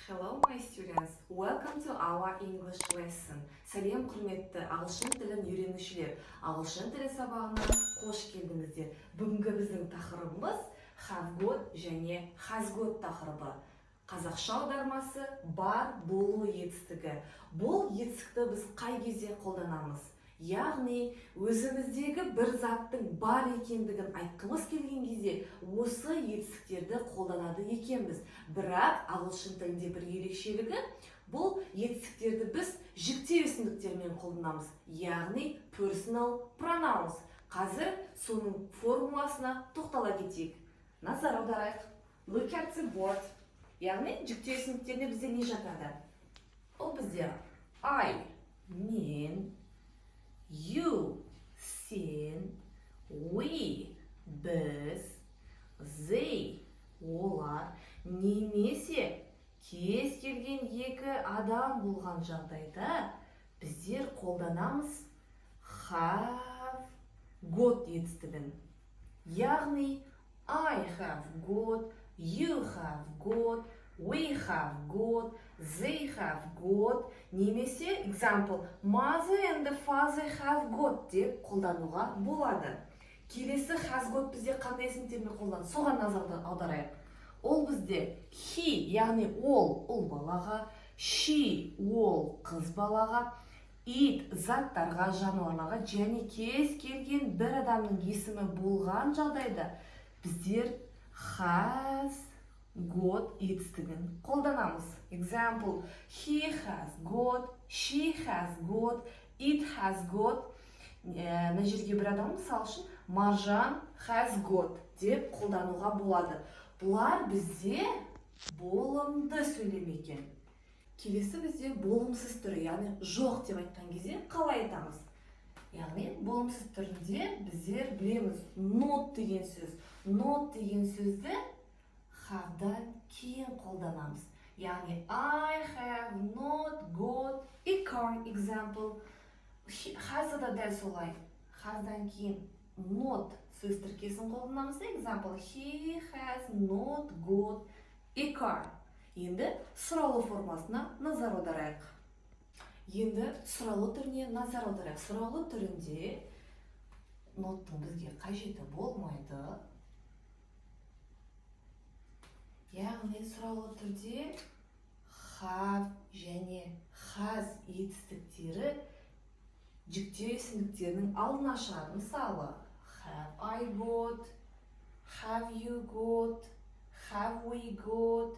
Hello, my students. Welcome to our English lesson. Сәлем құрметті ағылшын тілін үйренушілер. Ағылшын тілі сабағына қош келдіңіздер. Бүгінгі біздің тақырыбымыз have got және has got тақырыбы. Қазақша аудармасы бар болу етістігі. Бұл етістікті біз қай кезде қолданамыз? Яғни өзіміздегі бір заттың бар екендігін айтқымыз келген кезде осы етістіктерді қолданады екенбіз. Бірақ ағылшын тілінде бір ерекшелігі, бұл етістіктерді біз жіктеу өсімдіктермен қолданамыз. Яғни personal pronouns. Қазір соның формуласына тоқтала кетейік. Назар аударайық. Look at the board. Яғни жіктеу өсімдіктеріне бізде не жатады? Ол бізде I, мен, you, сен, we, біз, they, олар, немесе кез келген екі адам болған жағдайда біздер қолданамыз have got етістігін. Яғни I have got, you have got, we have got, they have got, немесе example, mother and the father have got деп қолдануға болады. Келесі has got бізде қандай есімдермен қолданылады? Соған назар аударайық. Ол бізде he, яғни ол балаға, she, ол қыз балаға, it, заттарға, жануарларға және кез келген бір адамның есімі болған жағдайда біздер has got етістігін қолданамыз. Example, he has got, she has got, it has got. Мына жерге бір адам мысал үшін Маржан has got деп қолдануға болады. Бұлар бізде болымды сөйлем екен. Келесі бізде болымсыз түрі, яғни жоқ деп айтқан кезде қалай айтамыз? Яғни болымсыз түрінде біздер білеміз not деген сөз. Not деген сөзді have-дан кейін қолданамыз. Яғни I have not got a car. Example, has-ды да дәл солай. Has-дан кейін not сөз тіркесін қолданамыз. Example, he has not got a car. Енді сұраулы формасына назар аударайық. Енді сұраулы түріне назар аударайық. Сұраулы түрінде nottың бізге қажеті болмайды. Яғни сұраулы түрде have және has етістіктері жіктеу есімдіктерінің алдына шығады. Мысалы, have I got, have you got, have we got,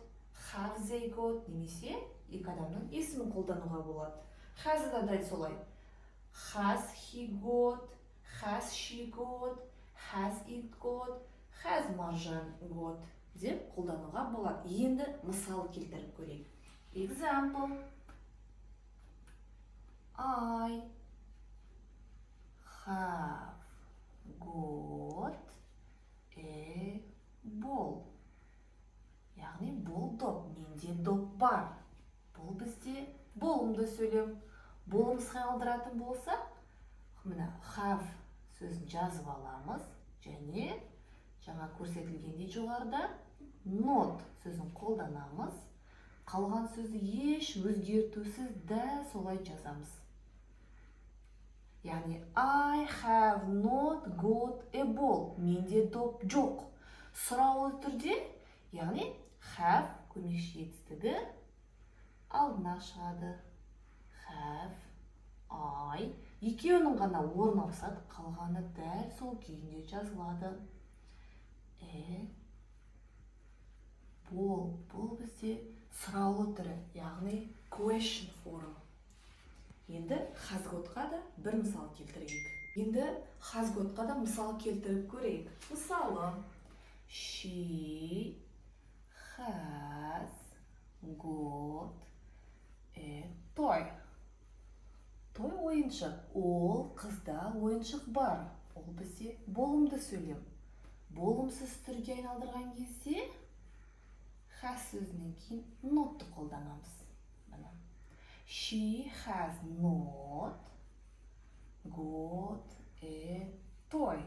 have they got, немесе екі адамның есімін қолдануға болады. Has да дәл солай. Has he got, has she got, has it got, has Маржан got деп қолдануға болады. Енді мысал келтіріп көрейік. Example, I have got a ball. Яғни бұл доп, менде доп бар. Бұл бізде болымды сөйлем. Болымсыз қалдыратын болса, мына have сөзін жазып аламыз және жаңа көрсетілгендей жоғарыда not сөзін қолданамыз. Қалған сөзді еш өзгертусіз дәл солай жазамыз. Яғни I have not got a ball. Менде доп жоқ. Сұраулы түрде, яғни have көмекші етістігі алдына шығады. Have, I. Екеуінің ғана орын ауысады, қалғаны дәл сол күйінде жазылады. Бұл бізде сұраулы түрі, яғни question form. Енді has gotқа да бір мысал келтірейік. Енді has gotқа да мысал келтіріп көрейік. Мысалы, she has got a toy. Той ойыншық. Ол қызда ойыншық бар. Ол бізде болымды сөйлем. Болымсыз түрге айналдырған кезде has сөзінен кейін notты қолданамыз. She has not got a toy.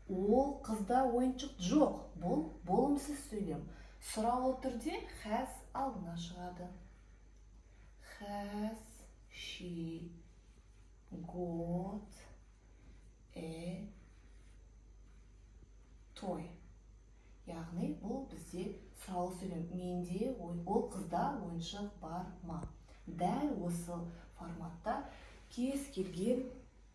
Ол қызда ойыншық жоқ. Бұл болымсыз сөйлем. Сұраулы түрде has алдына шығады. Has she got a toy? Яғни бұл бізде сұралы сөйлем. Менде ол қызда ойыншық бар ма? Дәл осы форматта кез келген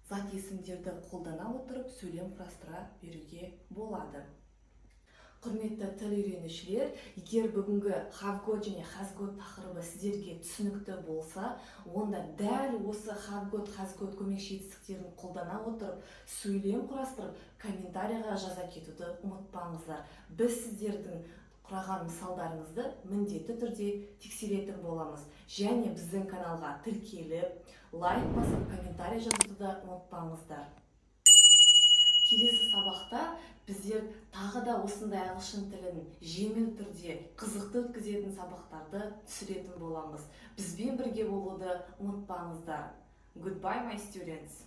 зат есімдерді қолдана отырып сөйлем құрастыра беруге болады. Құрметті тіл үйренушілер, егер бүгінгі have got және has got тақырыбы сіздерге түсінікті болса, онда дәл осы have got, has got көмекші етістіктерін қолдана отырып, сөйлем құрастырып, комментарийға жаза кетуді ұмытпаңыздар. Біз сіздердің құраған мысалдарыңызды міндетті түрде тексеретін боламыз. Және біздің каналға тіркеліп, лайк басып, комментарий жазуды да ұмытпаңыздар. Келесі сабақта біздер тағы да осындай ағылшын тілін жеңіл түрде қызықты өткізетін сабақтарды түсіретін боламыз. Бізбен бірге болуды ұмытпаңыздар. Goodbye, my students!